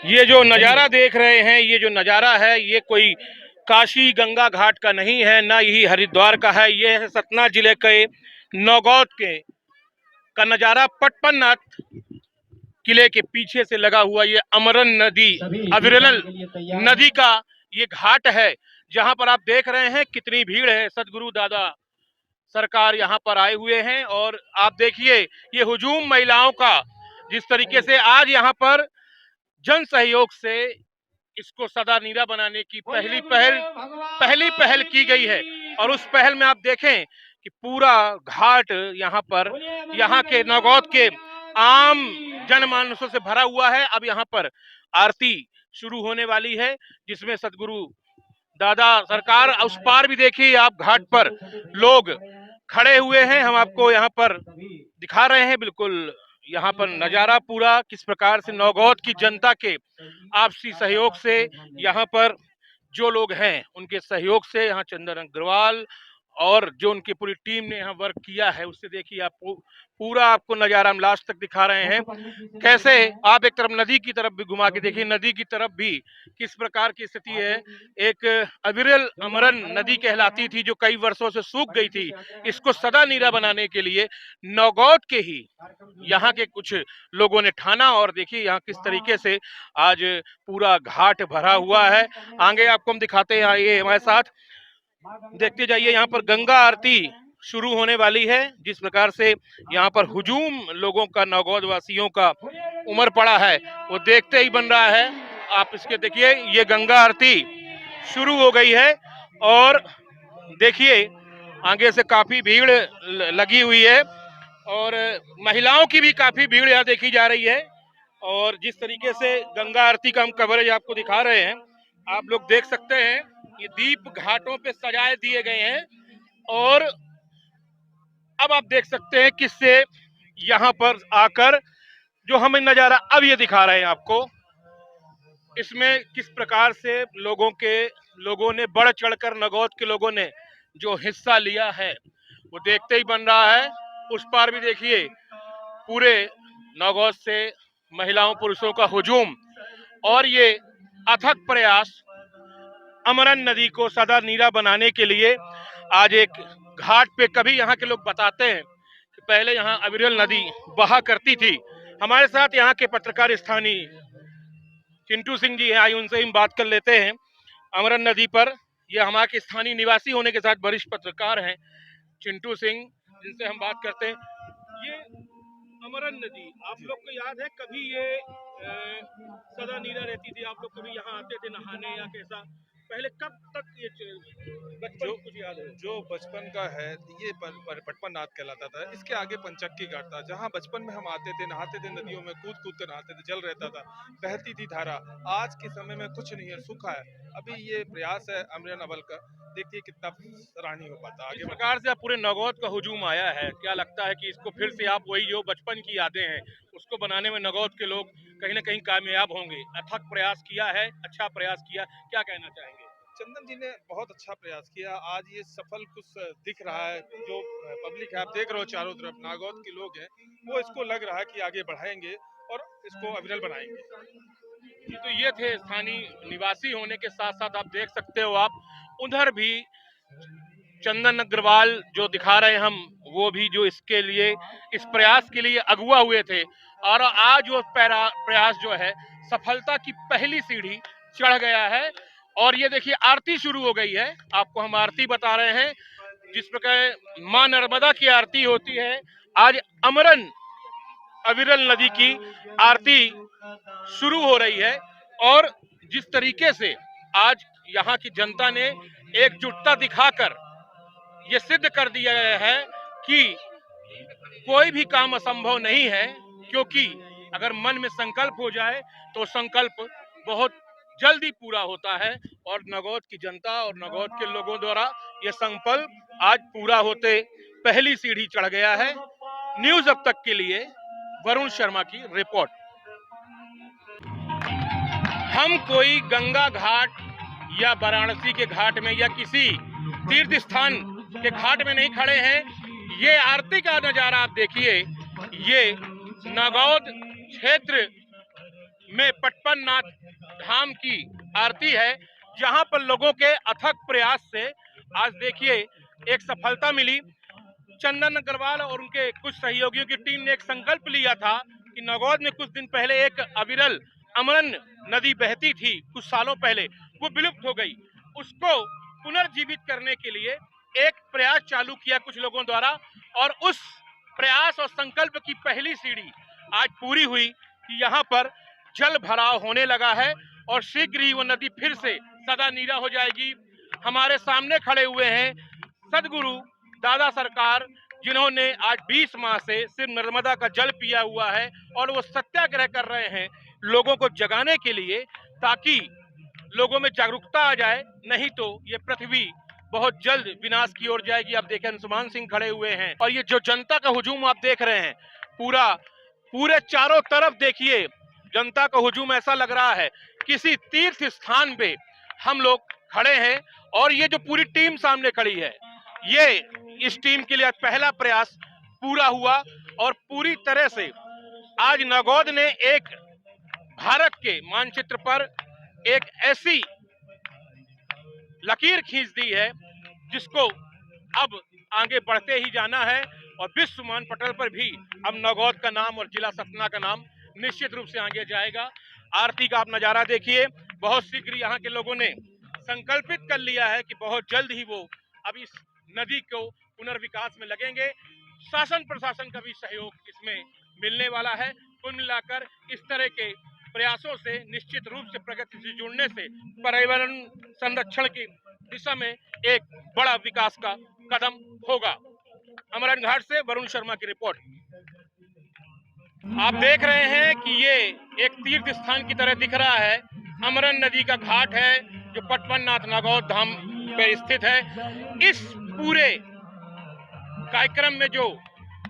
ये जो नज़ारा देख रहे हैं, ये जो नज़ारा है, ये कोई काशी गंगा घाट का नहीं है, ना ही हरिद्वार का है। ये है सतना जिले के नौगौद के का नज़ारा। पटपन्नाथ किले के पीछे से लगा हुआ ये अमरन नदी, अविरल नदी का ये घाट है, जहां पर आप देख रहे हैं कितनी भीड़ है। सदगुरु दादा सरकार यहाँ पर आए हुए हैं और आप देखिए ये हुजूम महिलाओं का, जिस तरीके से आज यहाँ पर जन सहयोग से इसको सदा नीरा बनाने की पहली पहल की गई है। और उस पहल में आप देखें कि पूरा घाट यहाँ पर, यहाँ के नौगौद के आम जनमानसों से भरा हुआ है। अब यहाँ पर आरती शुरू होने वाली है, जिसमें सदगुरु दादा सरकार, उस पार भी देखिए आप घाट पर लोग खड़े हुए हैं। हम आपको यहाँ पर दिखा रहे हैं बिल्कुल यहाँ पर नजारा पूरा किस प्रकार से नौगौद की जनता के आपसी सहयोग से, यहाँ पर जो लोग हैं उनके सहयोग से, यहाँ चंदन अग्रवाल और जो उनकी पूरी टीम ने यहाँ वर्क किया है, उससे देखिए आप पूरा आपको नजारा हम लास्ट तक दिखा रहे हैं। कैसे आप एक तरफ नदी की तरफ भी घुमा के देखिए, नदी की तरफ भी किस प्रकार की स्थिति है। एक अविरल अमरन नदी कहलाती थी, जो कई वर्षों से सूख गई थी। इसको सदा नीरा बनाने के लिए नौगौद के ही यहाँ के कुछ लोगों ने ठाना, और देखिए यहाँ किस तरीके से आज पूरा घाट भरा हुआ है। आगे आपको हम दिखाते हैं, ये हमारे साथ देखते जाइए। यहाँ पर गंगा आरती शुरू होने वाली है। जिस प्रकार से यहाँ पर हुजूम लोगों का, नौगौद वासियों का उमड़ पड़ा है, वो देखते ही बन रहा है। आप इसके देखिए, ये गंगा आरती शुरू हो गई है और देखिए आगे से काफी भीड़ लगी हुई है और महिलाओं की भी काफी भीड़ यहाँ देखी जा रही है। और जिस तरीके से गंगा आरती का हम कवरेज आपको दिखा रहे हैं, आप लोग देख सकते हैं ये दीप घाटों पे सजाए दिए गए हैं। और अब आप देख सकते हैं किससे यहाँ पर आकर जो हमें नजारा अब ये दिखा रहे हैं आपको, इसमें किस प्रकार से लोगों ने बढ़ चढ़कर, नौगौद के लोगों ने जो हिस्सा लिया है वो देखते ही बन रहा है। उस पार भी देखिए पूरे नौगौद से महिलाओं पुरुषों का हुजूम और ये अथक प्रयास अमरन नदी को सदा नीरा बनाने के लिए। आज एक घाट पे, कभी यहाँ के लोग बताते हैं कि पहले यहाँ अविरल नदी बहा करती थी। हमारे साथ यहाँ के पत्रकार स्थानीय चिंटू सिंह जी हैं, आइए उनसे हम बात कर लेते हैं अमरन नदी पर। ये हमारे के स्थानीय निवासी होने के साथ वरिष्ठ पत्रकार हैं चिंटू सिंह, जिनसे हम बात करते हैं। ये अमरन नदी आप लोग को याद है कभी ये सदा नीरा रहती थी? आप लोग कभी यहाँ आते थे नहाने या कैसा? पहले कब तक ये बचपन कुछ याद है? जो बचपन का है ये पटपन्नाथ कहलाता था। इसके आगे पंचक्की घाट था, जहाँ बचपन में हम आते थे, नहाते थे, नदियों में कूद कूद कर नहाते थे, जल रहता था, बहती थी धारा। आज के समय में कुछ नहीं है, सूखा है। अभी ये प्रयास है अमरन अवल का, देखिए कितना सराहनीय हो पाता इस आगे। प्रकार से अब पूरे नौगौद का हुजूम आया है, क्या लगता है कि इसको फिर से आप वही जो बचपन की यादें हैं उसको बनाने में नौगौद के लोग कहीं ना कहीं कामयाब होंगे? अथक प्रयास किया है, अच्छा प्रयास किया, क्या कहना चाहेंगे? चंदन जी ने बहुत अच्छा प्रयास किया, आज ये सफल कुछ दिख रहा है। जो पब्लिक है, आप देख रहे हो चारों तरफ नागौद के लोग हैं, वो इसको लग रहा है कि आगे बढ़ाएंगे और इसको अविरल बनाएंगे। जी, तो ये थे स्थानीय निवासी होने के साथ साथ आप देख सकते हो आप उधर भी चंदन अग्रवाल जो दिखा रहे हैं हम, वो भी जो इसके लिए, इस प्रयास के लिए अगुआ हुए थे। और आज वो प्रयास जो है सफलता की पहली सीढ़ी चढ़ गया है। और ये देखिए आरती शुरू हो गई है, आपको हम आरती बता रहे हैं। जिस प्रकार माँ नर्मदा की आरती होती है, आज अमरन अविरल नदी की आरती शुरू हो रही है। और जिस तरीके से आज यहाँ की जनता ने एकजुटता दिखाकर ये सिद्ध कर दिया गया है कि कोई भी काम असंभव नहीं है, क्योंकि अगर मन में संकल्प हो जाए तो संकल्प बहुत जल्दी पूरा होता है। और नौगौद की जनता और नौगौद के लोगों द्वारा ये संकल्प आज पूरा होते पहली सीढ़ी चढ़ गया है। न्यूज अब तक के लिए वरुण शर्मा की रिपोर्ट। हम कोई गंगा घाट या वाराणसी के घाट में या किसी तीर्थ स्थान के घाट में नहीं खड़े हैं। ये आरती का नजारा आप देखिए, ये नागौद क्षेत्र में पटपन नाथ धाम की आरती है, जहां पर लोगों के अथक प्रयास से आज देखिए एक सफलता मिली। चंदन अग्रवाल और उनके कुछ सहयोगियों की टीम ने एक संकल्प लिया था कि नगौद में कुछ दिन पहले एक अविरल अमरन नदी बहती थी, कुछ सालों पहले वो विलुप्त हो गई, उसको पुनर्जीवित करने के लिए एक प्रयास चालू किया कुछ लोगों द्वारा, और उस प्रयास और संकल्प की पहली सीढ़ी आज पूरी हुई कि यहाँ पर जल भराव होने लगा है और शीघ्र ही वो नदी फिर से सदा नीरा हो जाएगी। हमारे सामने खड़े हुए हैं सदगुरु दादा सरकार, जिन्होंने आज 20 माह से सिर्फ नर्मदा का जल पिया हुआ है और वो सत्याग्रह कर रहे हैं लोगों को जगाने के लिए, ताकि लोगों में जागरूकता आ जाए, नहीं तो ये पृथ्वी बहुत जल्द विनाश की ओर जाएगी। आप देखें अंशुमान सिंह खड़े हुए हैं और ये जो जनता का हुजूम आप देख रहे हैं, पूरे चारों तरफ देखिए जनता का हुजूम, ऐसा लग रहा है किसी तीर्थ स्थान पे हम लोग खड़े हैं। और ये जो पूरी टीम सामने खड़ी है, ये इस टीम के लिए पहला प्रयास पूरा हुआ और पूरी तरह से आज नगौद ने एक भारत के मानचित्र पर एक ऐसी लकीर खींच दी है जिसको अब आगे बढ़ते ही जाना है और विश्व मान पटल पर भी अब नगौद का नाम और जिला सतना का नाम निश्चित रूप से आगे जाएगा। आरती का आप नजारा देखिए, बहुत शीघ्र यहाँ के लोगों ने संकल्पित कर लिया है कि बहुत जल्द ही वो अब इस नदी को पुनर्विकास में लगेंगे। शासन प्रशासन का भी सहयोग इसमें मिलने वाला है। कुल मिलाकर इस तरह के प्रयासों से निश्चित रूप से प्रगति से जुड़ने से पर्यावरण संरक्षण की दिशा में एक बड़ा विकास का कदम होगा। अमरन घाट से वरुण शर्मा की रिपोर्ट। आप देख रहे हैं कि ये एक तीर्थ स्थान की तरह दिख रहा है। अमरन नदी का घाट है जो पटपन नाथ नगौद धाम पे स्थित है। इस पूरे कार्यक्रम में जो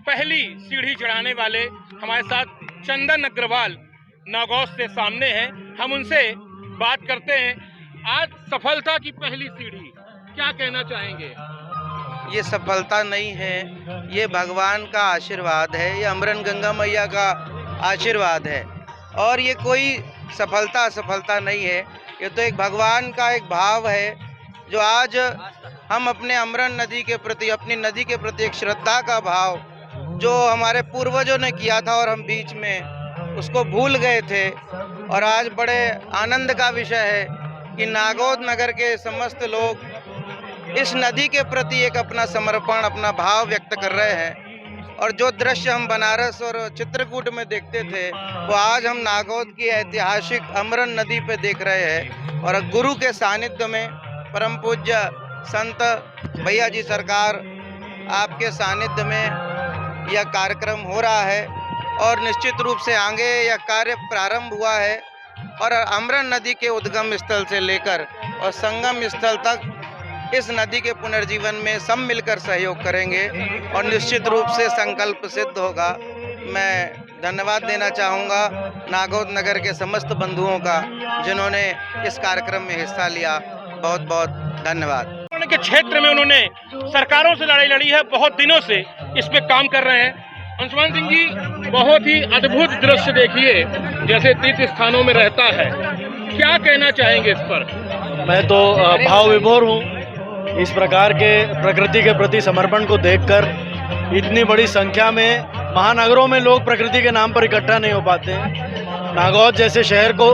पहली सीढ़ी चढ़ाने वाले हमारे साथ चंदन अग्रवाल नागौद से सामने हैं, हम उनसे बात करते हैं। आज सफलता की पहली सीढ़ी, क्या कहना चाहेंगे? ये सफलता नहीं है, ये भगवान का आशीर्वाद है, ये अमरन गंगा मैया का आशीर्वाद है। और ये कोई सफलता असफलता नहीं है, ये तो एक भगवान का एक भाव है जो आज हम अपने अमरन नदी के प्रति, अपनी नदी के प्रति एक श्रद्धा का भाव जो हमारे पूर्वजों ने किया था और हम बीच में उसको भूल गए थे। और आज बड़े आनंद का विषय है कि नागौद नगर के समस्त लोग इस नदी के प्रति एक अपना समर्पण, अपना भाव व्यक्त कर रहे हैं। और जो दृश्य हम बनारस और चित्रकूट में देखते थे, वो आज हम नागौद की ऐतिहासिक अमरन नदी पे देख रहे हैं। और गुरु के सानिध्य में परम पूज्य संत भैया जी सरकार आपके सानिध्य में यह कार्यक्रम हो रहा है और निश्चित रूप से आगे यह कार्य प्रारंभ हुआ है। और अमरन नदी के उद्गम स्थल से लेकर और संगम स्थल तक इस नदी के पुनर्जीवन में सब मिलकर सहयोग करेंगे और निश्चित रूप से संकल्प सिद्ध होगा। मैं धन्यवाद देना चाहूँगा नागौद नगर के समस्त बंधुओं का जिन्होंने इस कार्यक्रम में हिस्सा लिया। बहुत बहुत धन्यवाद। के क्षेत्र में उन्होंने सरकारों से लड़ाई लड़ी है, बहुत दिनों से इस पे काम कर रहे हैं। अंशुमान सिंह जी, बहुत ही अद्भुत दृश्य देखिए, जैसे तीर्थ स्थानों में रहता है, क्या कहना चाहेंगे इस पर? मैं तो भाव विभोर हूँ इस प्रकार के प्रकृति के प्रति समर्पण को देखकर। इतनी बड़ी संख्या में महानगरों में लोग प्रकृति के नाम पर इकट्ठा नहीं हो पाते हैं। नागौद जैसे शहर को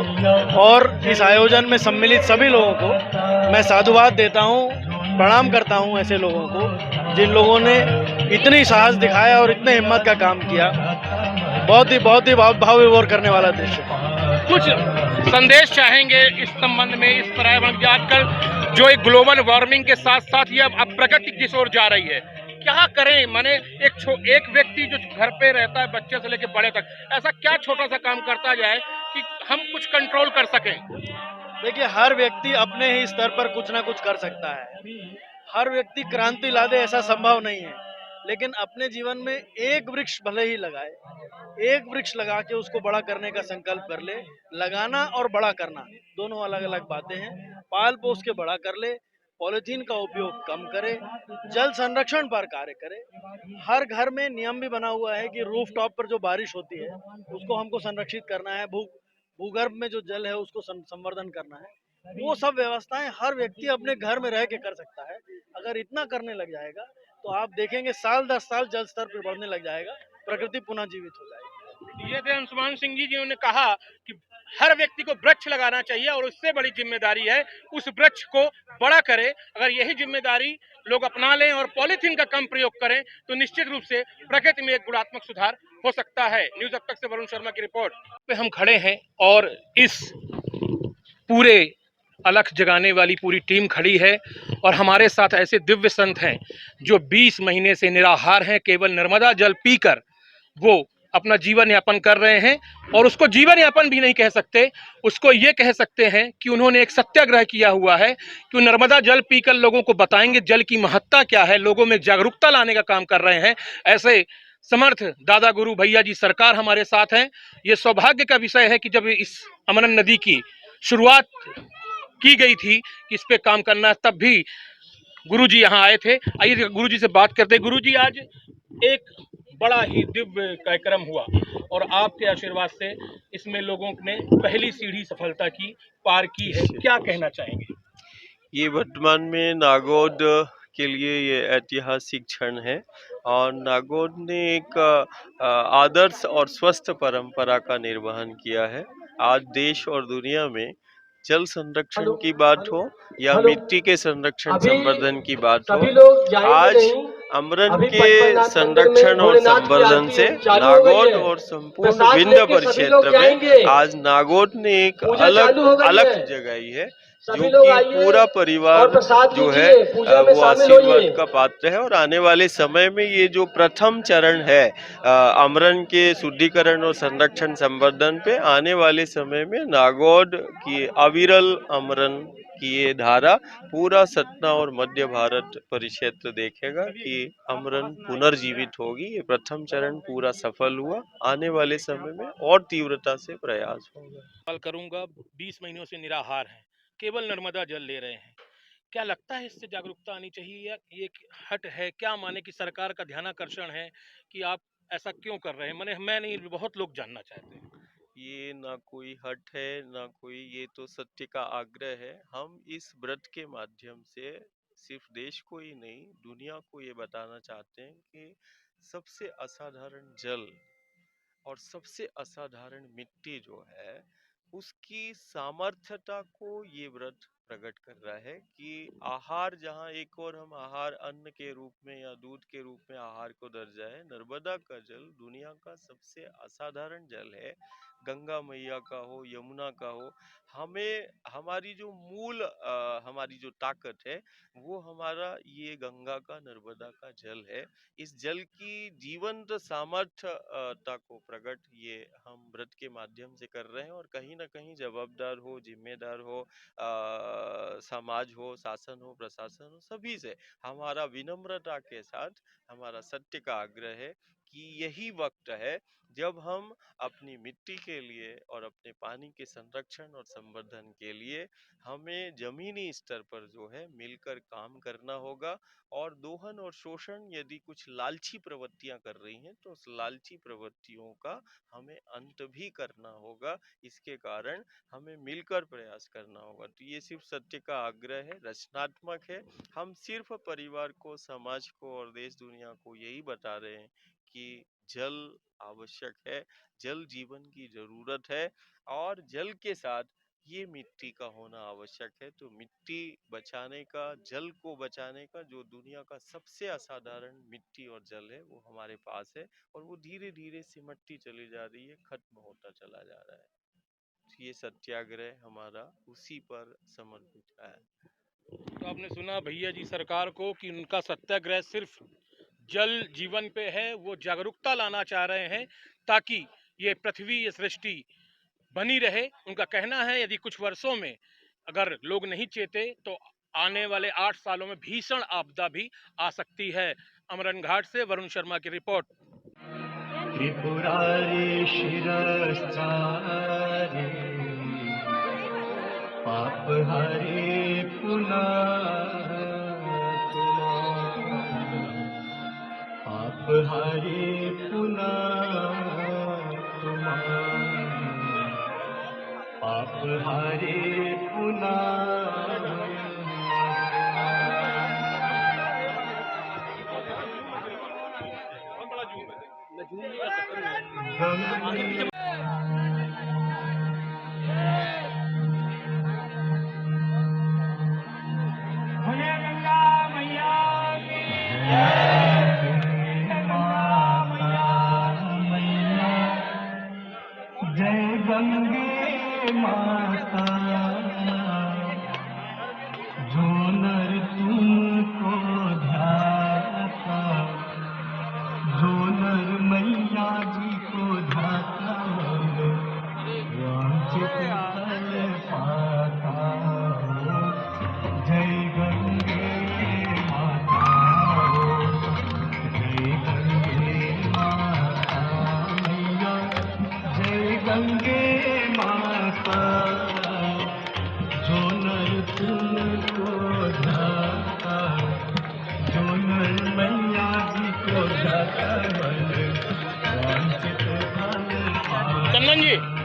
और इस आयोजन में सम्मिलित सभी लोगों को मैं साधुवाद देता हूँ, प्रणाम करता हूँ ऐसे लोगों को जिन लोगों ने इतनी साहस दिखाया और इतने हिम्मत का काम किया। बहुत ही भाव विभोर करने वाला दृश्य। कुछ संदेश चाहेंगे इस संबंध में, इस पर्यावरण आजकल जो एक ग्लोबल वार्मिंग के साथ साथ ये अब प्रगति किस ओर जा रही है, क्या करें? माने एक व्यक्ति जो घर पे रहता है बच्चे से लेकर बड़े तक, ऐसा क्या छोटा सा काम करता जाए कि हम कुछ कंट्रोल कर सकें? देखिए, हर व्यक्ति अपने ही स्तर पर कुछ ना कुछ कर सकता है। हर व्यक्ति क्रांति ला दे ऐसा संभव नहीं है, लेकिन अपने जीवन में एक वृक्ष भले ही लगाए, एक वृक्ष लगा के उसको बड़ा करने का संकल्प कर ले। लगाना और बड़ा करना दोनों अलग अलग बातें हैं। पाल पोस के बड़ा कर ले, पॉलीथीन का उपयोग कम करे, जल संरक्षण पर कार्य करे। हर घर में नियम भी बना हुआ है कि रूफ टॉप पर जो बारिश होती है उसको हमको संरक्षित करना है, भूगर्भ में जो जल है उसको संवर्धन करना है, वो सब व्यवस्थाएं हर व्यक्ति अपने घर में रह के कर सकता है। अगर इतना करने लग जाएगा तो आप देखेंगे साल 10 साल जल स्तर पर बढ़ने लग जाएगा, प्रकृति पुनः जीवित हो जाएगी। ये थे अंशुमान सिंह जी जिन्होंने कहा कि हर व्यक्ति को वृक्ष लगाना चाहिए और उससे बड़ी जिम्मेदारी है उस वृक्ष को बड़ा करे। अगर यही जिम्मेदारी लोग अपना लें और पॉलीथीन का कम प्रयोग करें तो निश्चित रूप से प्रकृति में एक गुणात्मक सुधार हो सकता है। न्यूज अब तक से वरुण शर्मा की रिपोर्ट पे हम खड़े हैं और इस पूरे अलख जगाने वाली पूरी टीम खड़ी है और हमारे साथ ऐसे दिव्य संत हैं जो 20 महीने से निराहार हैं, केवल नर्मदा जल पीकर वो अपना जीवन यापन कर रहे हैं। और उसको जीवन यापन भी नहीं कह सकते, उसको ये कह सकते हैं कि उन्होंने एक सत्याग्रह किया हुआ है कि नर्मदा जल पीकर लोगों को बताएंगे जल की महत्ता क्या है, लोगों में जागरूकता लाने का काम कर रहे हैं। ऐसे समर्थ दादा गुरु भैया जी सरकार हमारे साथ हैं। ये सौभाग्य का विषय है कि जब इस अमरन नदी की शुरुआत की गई थी कि इस पे काम करना, तब भी गुरुजी यहाँ आए थे। आइए गुरुजी से बात करते हैं। गुरुजी, आज एक बड़ा ही दिव्य कार्यक्रम हुआ और आपके आशीर्वाद से इसमें लोगों ने पहली सीढ़ी सफलता की पार की है, क्या कहना चाहेंगे? ये वर्तमान में नागौद के लिए ये ऐतिहासिक क्षण है और नागौद ने एक आदर्श और स्वस्थ परंपरा का निर्वहन किया है। आज देश और दुनिया में जल संरक्षण की बात हो या मिट्टी के संरक्षण संवर्धन की बात हो, आज अमरन के संरक्षण और संवर्धन से नागौद और संपूर्ण विंध्य परिक्षेत्र में आज नागौद ने एक अलग जगाई है, जो कि पूरा परिवार जो है वो आशीर्वाद का पात्र है। और आने वाले समय में ये जो प्रथम चरण है अमरन के शुद्धिकरण और संरक्षण संवर्धन पे, आने वाले समय में नागौद की अविरल अमरन की ये धारा पूरा सतना और मध्य भारत परिक्षेत्र देखेगा कि अमरन पुनर्जीवित होगी। ये प्रथम चरण पूरा सफल हुआ, आने वाले समय में और तीव्रता से प्रयास होगा। सवाल करूंगा, 20 महीनों से निराहार हैं, केवल नर्मदा जल ले रहे हैं, क्या लगता है इससे जागरूकता आनी चाहिए या ये हट है? क्या माने कि सरकार का ध्यानाकर्षण है कि आप ऐसा क्यों कर रहे हैं? मैं नहीं, बहुत लोग जानना चाहते हैं। ये ना कोई हट है ना कोई, ये तो सत्य का आग्रह है। हम इस व्रत के माध्यम से सिर्फ देश को ही नहीं दुनिया को ये बताना चाहते हैं कि सबसे असाधारण जल और सबसे असाधारण मिट्टी जो है उसकी सामर्थ्यता को ये व्रत प्रकट कर रहा है कि आहार, जहाँ एक और हम आहार अन्न के रूप में या दूध के रूप में आहार को दर्जा है, नर्मदा का जल दुनिया का सबसे असाधारण जल है। गंगा मैया का हो, यमुना का हो, हमें हमारी जो मूल हमारी जो ताकत है वो हमारा ये गंगा का, नर्मदा का जल है। इस जल की जीवंत सामर्थ्यता को प्रकट ये हम व्रत के माध्यम से कर रहे हैं। और कहीं ना कहीं जवाबदार हो, जिम्मेदार हो, समाज हो, शासन हो, प्रशासन हो, सभी से हमारा विनम्रता के साथ हमारा सत्य का आग्रह है कि यही वक्त है जब हम अपनी मिट्टी के लिए और अपने पानी के संरक्षण और संवर्धन के लिए हमें जमीनी स्तर पर जो है मिलकर काम करना होगा। और दोहन और शोषण यदि कुछ लालची प्रवृत्तियां कर रही हैं तो उस लालची प्रवृत्तियों का हमें अंत भी करना होगा। इसके कारण हमें मिलकर प्रयास करना होगा। तो ये सिर्फ सत्य का आग्रह है, रचनात्मक है। हम सिर्फ परिवार को, समाज को और देश दुनिया को यही बता रहे हैं कि जल आवश्यक है, जल जीवन की जरूरत है और जल के साथ ये मिट्टी का होना आवश्यक है। तो मिट्टी बचाने का, जल को बचाने का, जो दुनिया का सबसे असाधारण मिट्टी और जल है वो हमारे पास है और वो धीरे धीरे सिमटती चली जा रही है, खत्म होता चला जा रहा है। ये सत्याग्रह हमारा उसी पर समर्पित है। तो आपने सुना भैया जी सरकार को कि उनका सत्याग्रह सिर्फ जल जीवन पे है, वो जागरूकता लाना चाह रहे हैं ताकि ये पृथ्वी, ये सृष्टि बनी रहे। उनका कहना है यदि कुछ वर्षों में अगर लोग नहीं चेते तो आने वाले 8 सालों में भीषण आपदा भी आ सकती है। अमरन घाट से वरुण शर्मा की रिपोर्ट। त्रिपुरारी शिरस्तारे पाप हरे पुनातुमा, पाप हरे पुनातुमा, जय गंगे माता जो नर तुमको ध्याता, जो नर मैया जी को ध्याता वांछित फल पाता। जय गंगे माता, जय गंगे माता मैया, जय गंगे माता जो नर तुमको ध्याता, जो नर मैया जी को ध्याता वांछित फल पाता। चंदन जी